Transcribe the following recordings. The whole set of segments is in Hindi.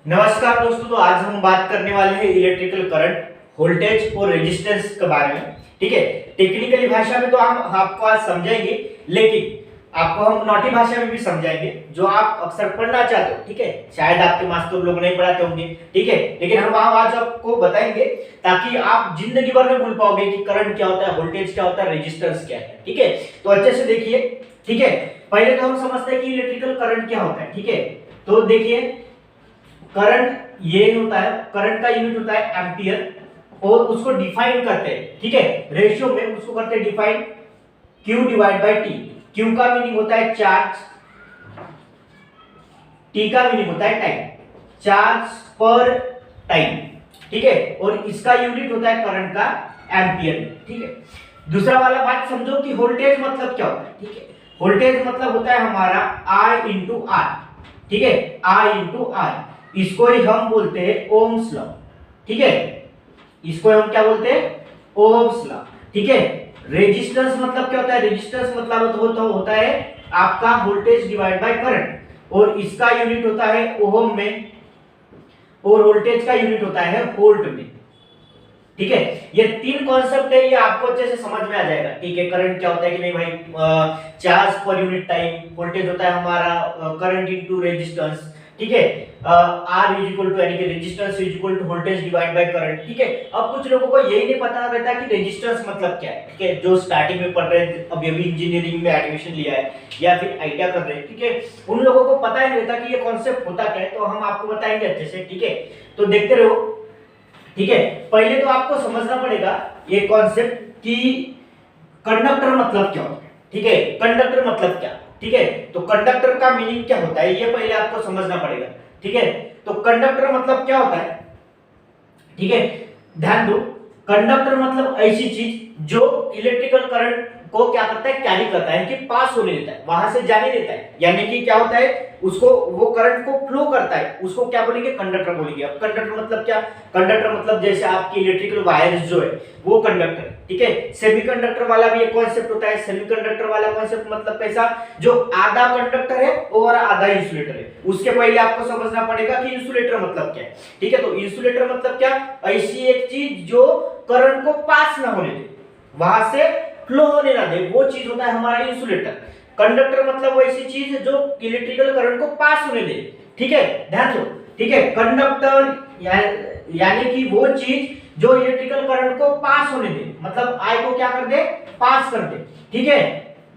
नमस्कार दोस्तों, तो आज हम बात करने वाले हैं इलेक्ट्रिकल करंट, वोल्टेज और रेजिस्टेंस के बारे में। ठीक है, टेक्निकली भाषा में तो हम आपको आज समझाएंगे, लेकिन आपको हम नॉटी भाषा में भी समझाएंगे जो आप अक्सर पढ़ना चाहते हो। ठीक है, शायद आपके मास्टर लोग नहीं पढ़ाते होंगे, ठीक है, लेकिन हम आज आपको बताएंगे ताकि आप जिंदगी भर में भूल पाओगे कि करंट क्या होता है, वोल्टेज क्या होता है, रेजिस्टेंस क्या है। ठीक है, तो अच्छे से देखिए। ठीक है, पहले तो हम समझते हैं कि इलेक्ट्रिकल करंट क्या होता है। ठीक है, तो देखिए करंट ये होता है, करंट का यूनिट होता है एम्पियर और उसको डिफाइन करते हैं। ठीक है, रेशियो में उसको करते हैं define Q divide by T। Q का मीनिंग होता है चार्ज, T का मीनिंग होता है टाइम, चार्ज पर टाइम। ठीक है, और इसका यूनिट होता है करंट का एम्पियर। ठीक है, दूसरा वाला बात समझो कि वोल्टेज मतलब क्या होता है। ठीक है, वोल्टेज मतलब होता है हमारा I इंटू R। ठीक है, I इंटू R, इसको ही हम बोलते हैं ओम्स लॉ। ठीक है, इसको हम क्या बोलते हैं, ओम्स लॉ। ठीक है, रेजिस्टेंस मतलब क्या होता है, रेजिस्टेंस मतलब होता है आपका वोल्टेज डिवाइड बाय करंट, और इसका यूनिट होता है ओम में, और वोल्टेज का यूनिट होता है वोल्ट में। ठीक है, ये तीन कॉन्सेप्ट है, ये आपको अच्छे से समझ में आ जाएगा। ठीक है, करंट क्या होता है कि नहीं भाई, charge per unit time, voltage होता है हमारा करंट इनटू रेजिस्टेंस। ठीक है, R इज इक्वल टू यानी कि resistance is equal to voltage divide by current. ठीक है, अब कुछ लोगों को यही नहीं पता रहता कि रेजिस्टेंस मतलब क्या है। ठीक है, जो स्टार्टिंग में पढ़ रहे हैं, अभी इंजीनियरिंग में एडमिशन लिया है या फिर आईटीआई कर रहे हैं, ठीक है, उन लोगों को पता ही नहीं रहता कि ये कॉन्सेप्ट होता क्या है, तो हम आपको बताएंगे अच्छे से। ठीक है, तो देखते रहो। ठीक है, पहले तो आपको समझना पड़ेगा ये कॉन्सेप्ट कि कंडक्टर मतलब क्या होता है। ठीक है, कंडक्टर मतलब क्या। ठीक है, तो कंडक्टर का मीनिंग क्या होता है ये पहले आपको समझना पड़ेगा। ठीक है, तो कंडक्टर मतलब क्या होता है। ठीक है, ध्यान दो, कंडक्टर मतलब ऐसी चीज जो इलेक्ट्रिकल करंट को क्या करता है, कैरी करता है, कि पास होने देता है, वहां से जाने देता है, यानी कि क्या होता है, उसको वो करंट को फ्लो करता है, उसको क्या बोलेंगे, कंडक्टर बोलेंगे। अब कंडक्टर मतलब क्या, कंडक्टर मतलब जैसे आपकी इलेक्ट्रिकल वायर्स जो है वो कंडक्टर। ठीक है, सेमीकंडक्टर वाला भी एक कॉन्सेप्ट होता है। सेमीकंडक्टर वाला कॉन्सेप्ट मतलब कैसा, जो आधा कंडक्टर है और आधा इंसुलेटर है। उसके पहले आपको समझना पड़ेगा कि इंसुलेटर मतलब क्या है। ठीक है, तो इंसुलेटर मतलब क्या, ऐसी एक चीज जो करंट को पास ना होने दे, वहां से फ्लो होने ना दे, वो चीज होता है हमारा इंसुलेटर। कंडक्टर मतलब वो ऐसी चीज है जो इलेक्ट्रिकल करंट को पास होने दे। ठीक है, ध्यान दो। ठीक है, कंडक्टर यानी कि वो चीज जो इलेक्ट्रिकल करंट को पास होने दे, मतलब आई को क्या कर दे, पास कर दे। ठीक है,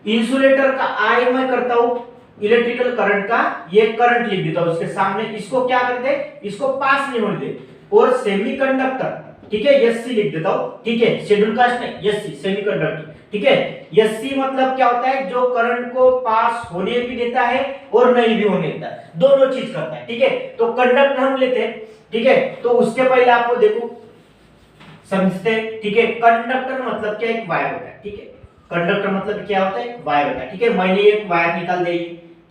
इंसुलेटर का आई मैं करता हूं, इलेक्ट्रिकल करंट का ये करंट लिख देता हूं उसके सामने, इसको क्या कर दे, इसको पास नहीं होने दे। और सेमीकंडक्टर, ठीक है, एससी लिख देता हूं। ठीक है, शेड्यूल कास्ट नहीं, एससी सेमीकंडक्टर। ठीक है, एससी मतलब क्या होता है, जो करंट को पास होने भी देता है और नहीं भी होने देता है, दोनों चीज करता है। ठीक है, तो कंडक्टर हम लेते हैं। ठीक है, तो उसके पहले आपको देखो समझते हैं। ठीक है, कंडक्टर मतलब क्या, एक वायर होता है। ठीक है, कंडक्टर मतलब क्या होता है, एक वायर होता है। ठीक है, मैंने एक वायर निकाल दी।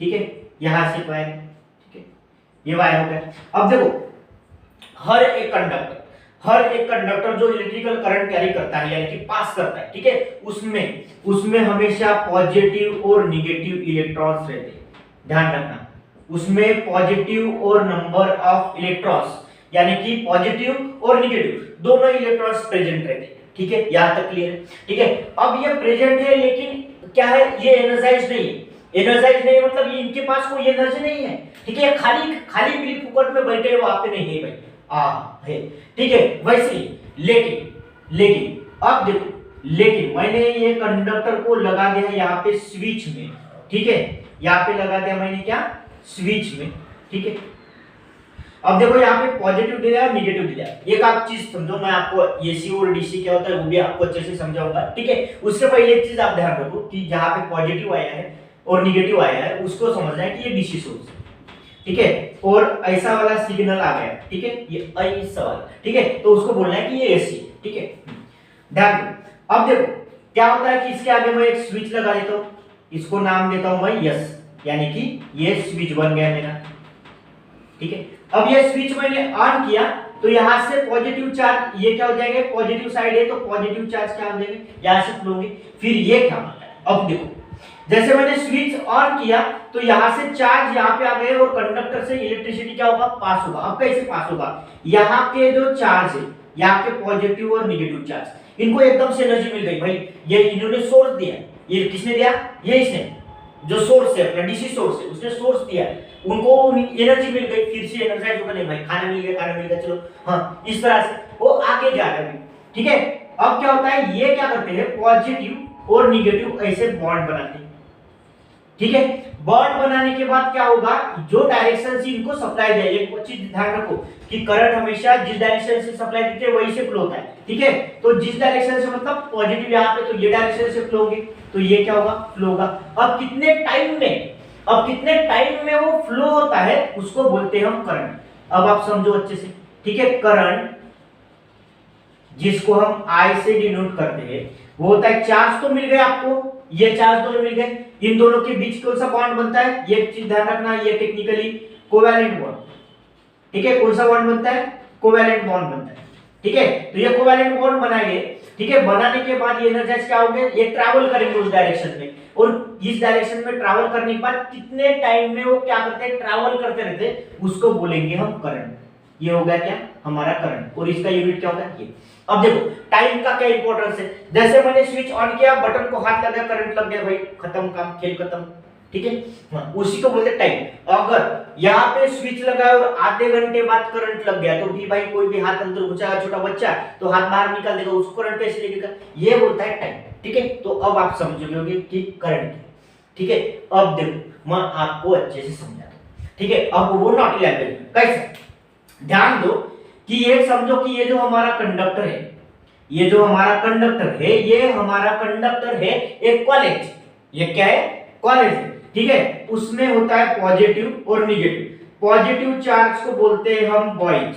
ठीक है, यहां से वायर, ठीक है, ये वायर हो गया। अब देखो, हर एक कंडक्टर जो इलेक्ट्रिकल करंट कैरी करता है यानी कि पास करता है, ठीक है, उसमें हमेशा पॉजिटिव और नेगेटिव इलेक्ट्रॉन्स रहते हैं। ध्यान रखना, उसमें पॉजिटिव और नंबर ऑफ इलेक्ट्रॉन्स यानी कि पॉजिटिव और नेगेटिव दोनों इलेक्ट्रॉन्स प्रेजेंट रहते हैं। ठीक है, यहां तक क्लियर है। ठीक है, अब ये प्रेजेंट है, लेकिन क्या है, ये एनर्जाइज नहीं है। एनर्जाइज नहीं मतलब ये इनके पास कोई एनर्जी नहीं है। ठीक है, खाली बिली फुकट में बैठे वहां पे नहीं है भाई, है। ठीक है, वैसे ही लेकिन अब देखो, लेकिन मैंने ये कंडक्टर को लगा दिया यहाँ पे स्विच में। ठीक है, यहाँ पे लगा दिया मैंने क्या, स्विच में। ठीक है, अब देखो यहाँ पे पॉजिटिव दे दिया, नेगेटिव दे दिया। एक आप चीज समझो, मैं आपको एसी और डीसी क्या होता है वो भी आपको अच्छे से समझाऊंगा। ठीक है, उससे पहले एक चीज आप ध्यान रखो कि जहाँ पे पॉजिटिव आया है और नेगेटिव आया है उसको समझना है कि ये डीसी सोर्स है। ठीक है, और ऐसा वाला सिग्नल आ गया, ठीक है, ये ऐसा वाला, ठीक है, तो उसको बोलना है कि ये एसी। ठीक है, ध्यान दो। अब देखो क्या होता है कि इसके आगे मैं एक स्विच लगा देता हूं, इसको नाम देता हूं मैं यस, यानी कि ये स्विच बन गया मेरा। ठीक है, अब ये स्विच मैंने ऑन किया तो यहां से पॉजिटिव चार्ज, ये क्या हो जाएगा, पॉजिटिव साइड है तो पॉजिटिव चार्ज क्या हो जाएंगे, यहां से फ्लो होंगे। फिर ये क्या, अब देखो जैसे मैंने स्विच ऑन किया तो यहाँ से चार्ज यहाँ पे आ गए और कंडक्टर से इलेक्ट्रिसिटी क्या होगा, पास होगा। अब कैसे पास होगा, यहाँ के जो चार्ज है, यहाँ के पॉजिटिव और निगेटिव चार्ज, इनको एकदम से एनर्जी मिल गई भाई, ये इन्होंने सोर्स दिया, ये किसने दिया, ये इसने, जो सोर्स है अपना डीसी सोर्स है उसने सोर्स दिया, उनको एनर्जी मिल गई, फिर से एनर्जाइज होकर नहीं भाई खाना मिल गया चलो, हाँ इस तरह से वो आगे जा रहे हैं। ठीक है, अब क्या होता है, ये क्या करते हैं, पॉजिटिव और निगेटिव ऐसे बॉन्ड बनाते हैं। ठीक है, बॉन्ड बनाने के बाद क्या होगा, जो डायरेक्शन से इनको सप्लाई दे, एक चीज ध्यान रखो कि करंट हमेशा जिस डायरेक्शन से सप्लाई देते हैं वही से फ्लो होता है। ठीक है, तो जिस डायरेक्शन से मतलब पॉजिटिव यहाँ पे, तो ये डायरेक्शन से फ्लो होगी, तो ये क्या होगा, फ्लो होगा। अब कितने टाइम में वो फ्लो होता है उसको बोलते हैं हम करंट। अब आप समझो अच्छे से। ठीक है, करंट जिसको हम I से डिनोट करते हैं वो होता है, चार्ज तो मिल गए आपको, ये चार्ज दोनों मिल गए, इन दोनों के बीच कौन सा बॉन्ड बनता है, ये चीज ध्यान रखना, ये टेक्निकली कोवैलेंट बॉन्ड। ठीक है, कौन सा बॉन्ड बनता है, कोवैलेंट बॉन्ड बनता है। ठीक है, तो ये कोवैलेंट बॉन्ड बनाएंगे। ठीक है, बनाने के बाद ये एनर्जाइज क्या होंगे, ये ट्रैवल करेंगे उस डायरेक्शन में, और इस डायरेक्शन में ट्रैवल करने के बाद कितने टाइम में वो क्या करते हैं, ट्रैवल करते रहते हैं, उसको बोलेंगे हम करंट। ये हो गया क्या, हमारा करंट, और इसका यूनिट क्या होता है ये। अब देखो टाइम का क्या इंपॉर्टेंस है, जैसे मैंने स्विच ऑन किया, बटन को हाथ लगा, करंट लग गया भाई, खत्म काम, खेल खत्म। ठीक है, हाँ, उसी को बोलते टाइम। अगर यहाँ पे स्विच लगा और आधे घंटे बाद करंट लग गया, तो भी भाई कोई भी हाथ अंदर घुसाएगा, छोटा बच्चा तो हाथ बाहर निकाल देगा, उसको करंट कैसे लगेगा, ये बोलता है टाइम। ठीक है, तो अब आप समझोगे कि करंट। ठीक है, अब देखो मैं आपको अच्छे से समझाता हूं। ठीक है, अब वो नॉटी लैंग्वेज कैसे, ध्यान दो कि ये समझो कि ये जो हमारा कंडक्टर है, ये जो हमारा कंडक्टर है, ये हमारा कंडक्टर है एक कॉलेज। ये क्या है, कॉलेज है। ठीक है, उसमें होता है पॉजिटिव और निगेटिव। पॉजिटिव चार्ज को बोलते हैं हम बॉयज,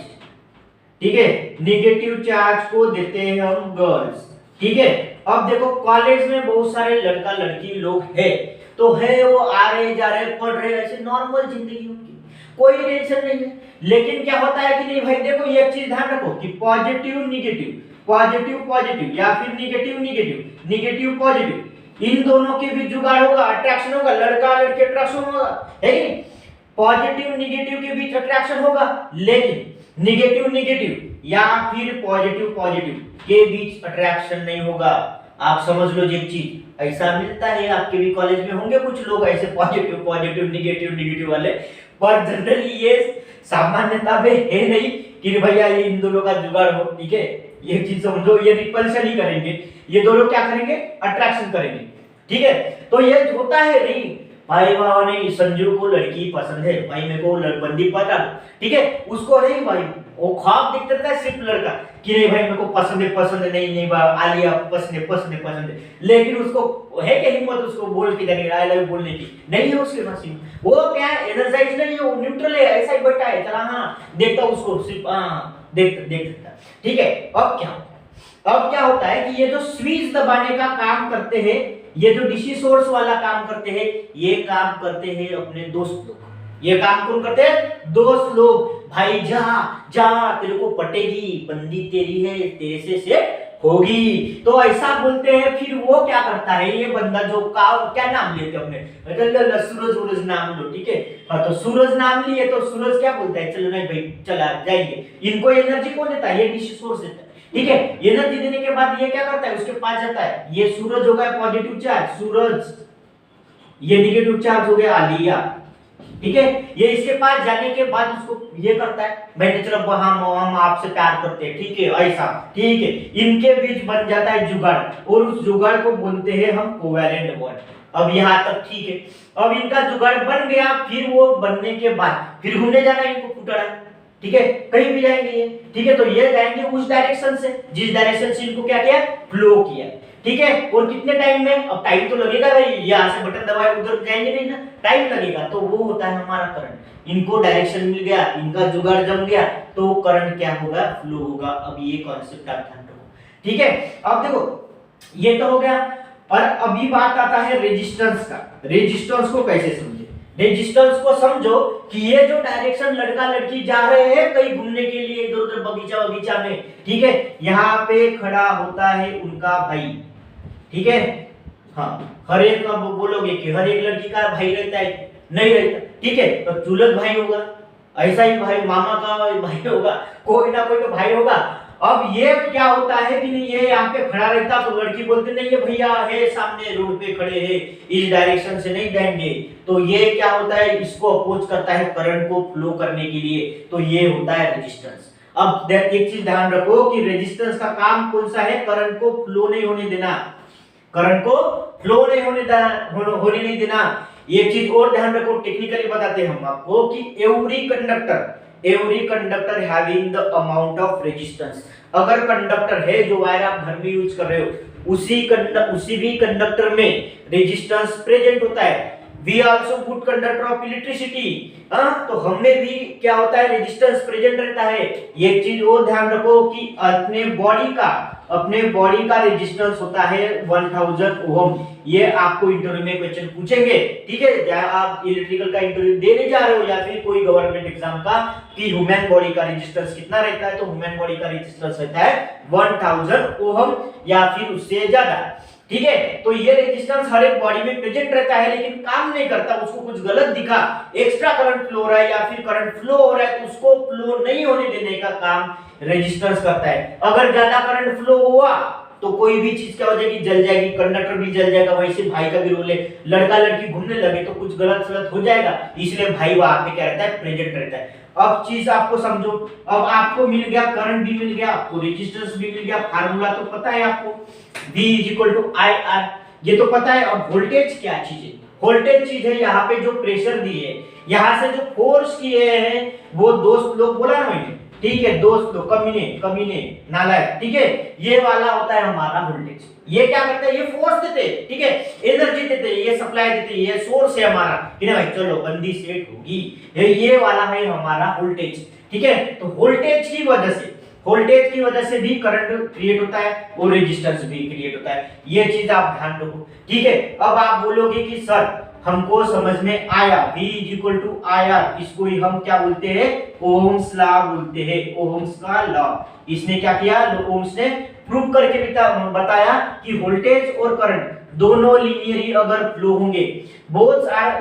ठीक है, निगेटिव चार्ज को देते हैं हम गर्ल्स। ठीक है, अब देखो कॉलेज में बहुत सारे लड़का लड़की लोग हैं, तो है वो आ रहे जा रहे पढ़ रहे, ऐसे नॉर्मल जिंदगी उनकी, कोई टेंशन नहीं है। लेकिन क्या होता है कि नहीं भाई, देखो ये एक चीज ध्यान रखो कि पॉजिटिव निगेटिव, पॉजिटिव पॉजिटिव, या फिर निगेटिव निगेटिव, निगेटिव पॉजिटिव, इन दोनों के बीच जुगाड़ होगा, अट्रैक्शन होगा, लड़का लड़की अट्रैक्शन होगा, है कि नहीं। पॉजिटिव निगेटिव के बीच अट्रैक्शन होगा, लेकिन निगेटिव निगेटिव या फिर पॉजिटिव पॉजिटिव के बीच अट्रैक्शन नहीं होगा। आप समझ लो, ये चीज ऐसा मिलता है, आपके भी कॉलेज में होंगे कुछ लोग ऐसे पॉजिटिव पॉजिटिव निगेटिव निगेटिव वाले, पर जनरली ये सामान्यता में है नहीं कि भैया ये इन दोनों का जुगाड़ हो। ठीक है, ये चीज समझो, ये रिपल्शन ही करेंगे, ये दोनों क्या करेंगे, अट्रैक्शन करेंगे। ठीक है, तो ये होता है नहीं भाई, बाबा नहीं संजू को लड़की पसंद है भाई, मेरे को बंदी पता, ठीक है, उसको नहीं भाई, वो ख्वाब दिखता रहता है सिर्फ लड़का कि नहीं भाई मेरे को पसंद है नहीं आलिया पसंद है, लेकिन उसको है क्या हिम्मत उसको बोल के जाने आई लव बोलने की, नहीं है उसके पास। वो क्या एनर्जाइज नहीं है, वो न्यूट्रल है, ऐसा ही बैठा है, चला हाँ देखता उसको सिर्फ देखता। ठीक है, अब क्या होता है कि ये जो स्विच दबाने का काम करते हैं, ये जो डीसी सोर्स वाला काम करते हैं, ये काम करते हैं अपने दोस्त लोग। ये काम कौन करते हैं, दोस्त लोग। भाई जा जा तेरे को पटेगी, बंदी तेरी है, तेरे से सेट होगी, तो ऐसा बोलते हैं। फिर वो क्या करता है, ये बंदा जो क्या नाम लेते अपने, सूरज नाम लो। ठीक है, हाँ, तो सूरज नाम लिए, तो सूरज क्या बोलता है, चलो नहीं भाई चला जाएंगे। इनको एनर्जी कौन देता है, ये डीसी सोर्स देता है। ठीक है, एनर्जी देने के बाद ये क्या करता है, उसके पास जाता है, ये सूरज हो गया पॉजिटिव चार्ज सूरज, ये निगेटिव चार्ज हो गया आलिया। ठीक है, ये इसके पास जाने के बाद उसको ये करता है, मैंने चलो हम आपसे प्यार करते हैं, ठीक है ऐसा, ठीक है, इनके बीच बन जाता है जुगाड़, और उस जुगाड़ को बोलते हैं हम कोवैलेंट बॉन्ड। अब यहाँ तक ठीक है, अब इनका जुगाड़ बन गया, फिर वो बनने के बाद फिर घूमने जाना इनको फुटड़ा, ठीक है, कहीं भी जाएंगे ये। ठीक है, तो ये जाएंगे उस डायरेक्शन से जिस डायरेक्शन से इनको क्या किया, फ्लो किया। ठीक है, और कितने टाइम में, अब टाइम तो लगेगा भाई, यहाँ से बटन दबाए उधर जाएंगे नहीं ना, टाइम लगेगा, तो वो होता है हमारा करंट। इनको डायरेक्शन मिल गया, इनका जुगाड़ जम गया, तो करंट क्या होगा, फ्लो होगा। अब ये कॉन्सेप्ट आप ध्यान रखो। ठीक है, अब देखो ये तो हो गया, और अभी बात आता है रेजिस्टेंस का। रेजिस्टेंस को कैसे समझे, रेजिस्टेंस को समझो कि ये जो डायरेक्शन लड़का लड़की जा रहे हैं कहीं घूमने के लिए इधर उधर बगीचा में, ठीक है, यहाँ पे खड़ा होता है उनका भाई। ठीक है, हाँ, हर एक का बोलोगे कि हर एक लड़की का भाई रहता है, नहीं रहता, ठीक है। तो चूलत भाई होगा, ऐसा ही भाई मामा का भाई होगा, कोई ना कोई तो भाई होगा। अब ये क्या होता है कि नहीं, ये यहाँ पे खड़ा रहता तो लड़की बोलती नहीं है भैया है सामने रोड पे खड़े हैं, इस डायरेक्शन से नहीं जाएंगे। तो ये क्या होता है, इसको अपोज करता है करंट को फ्लो करने के लिए, तो ये होता है रेजिस्टेंस। अब एक चीज ध्यान रखो कि रेजिस्टेंस का काम कौन सा है, करंट को फ्लो नहीं होने देना, करंट को फ्लो नहीं होने नहीं देना। एक चीज और ध्यान रखो, टेक्निकली बताते हैं हम आपको कि every conductor having the amount of resistance, अगर कंडक्टर है जो वायर आप घर में यूज कर रहे हो उसी भी कंडक्टर में रेजिस्टेंस प्रेजेंट होता है। We also good conductor of electricity, तो हमें भी क्या होता है, रेजिस्टेंस प्रेजेंट रहता है। एक चीज और ध्यान रखो कि अपने बॉडी का रेजिस्टेंस होता है 1000 ओम। ये आपको इंटरव्यू में क्वेश्चन पूछेंगे, ठीक है, जहां आप इलेक्ट्रिकल का इंटरव्यू देने जा रहे हो या फिर कोई गवर्नमेंट एग्जाम का, कि ह्यूमन बॉडी का रेजिस्टेंस कितना रहता है, तो ह्यूमन बॉडी का रेजिस्टेंस रहता है 1000 ओम या फिर उससे ज्यादा, ठीक है। तो ये रेजिस्टेंस हर एक बॉडी में प्रेजेंट रहता है, लेकिन काम नहीं करता, उसको कुछ गलत दिखा, एक्स्ट्रा करंट फ्लो हो रहा है या फिर करंट फ्लो हो रहा है, तो उसको फ्लो नहीं होने देने का काम रेजिस्टेंस करता है। अगर ज्यादा करंट फ्लो हुआ तो कोई भी चीज क्या हो जाएगी, जल जाएगी, कंडक्टर भी जल जाएगा, वैसे भाई का भी रोल है, लड़का लड़की घूमने लगे तो कुछ गलत सलत हो जाएगा, इसलिए भाई वहां पे क्या रहता है, प्रेजेंट रहता है। अब चीज आपको समझो, अब आपको मिल गया करंट भी मिल गया, आपको रेजिस्टेंस भी मिल गया, फार्मूला तो पता है आपको, V = IR, ये तो पता है। अब वोल्टेज क्या चीज है, वोल्टेज चीज है यहाँ पे जो प्रेशर दिए है, यहाँ से जो फोर्स किए हैं वो दोस्त लोग बोला ना मैंने, ठीक है, दोस्त लोग कमीने नालायक, ठीक है, ये वाला होता है हमारा वोल्टेज। ये क्या करता है, ये फोर्स देते हैं, ठीक है, एनर्जी देते हैं, ये सप्लाई देते हैं, ये सोर्स है हमारा, ठीक है भाई, चलो बंदी सेट होगी, ये वाला है हमारा वोल्टेज, ठीक है। तो वोल्टेज की वजह से भी करंट क्रिएट होता है और रेजिस्टेंस भी क्रिएट होता है, ये चीज आप ध्यान रखो, ठीक है। अब आप बोलोगे कि सर हमको समझ में आया, V = IR, इसको ही हम क्या बोलते हैं, ओम्स लॉ बोलते हैं, ओम्स का लॉ। इसने क्या किया, ओम्स ने प्रूव करके बताया कि वोल्टेज और करंट दोनों लीनियरली अगर फ्लो होंगे, both are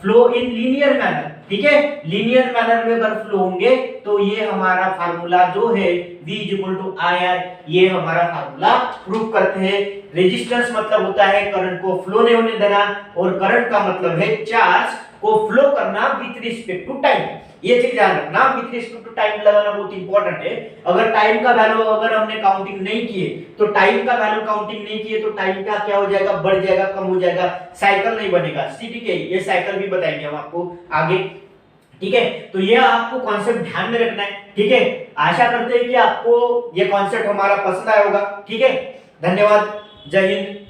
flow in linear manner, ठीक है, लीनियर मैनर में अगर फ्लो होंगे तो ये हमारा फार्मूला जो है V = IR, ये हमारा फार्मूला प्रूव करते हैं। रेजिस्टेंस मतलब होता है करंट को फ्लो नहीं होने देना, और करंट का मतलब है चार्ज को फ्लो करना विथ रिस्पेक्ट टू टाइम। ये चीज ध्यान रखना, विथ रिस्पेक्ट टू टाइम लगाना बहुत इंपॉर्टेंट है। अगर टाइम का वैल्यू अगर हमने काउंटिंग नहीं किए तो टाइम तो टाइम का क्या हो जाएगा, बढ़ जाएगा, कम हो जाएगा, साइकिल नहीं बनेगा, ठीक है, ये साइकिल भी बताएंगे हम आपको आगे, ठीक है। तो ये आपको कॉन्सेप्ट ध्यान में रखना है, ठीक है। आशा करते हैं कि आपको ये कॉन्सेप्ट हमारा पसंद आया होगा, ठीक है। धन्यवाद, जय हिंद।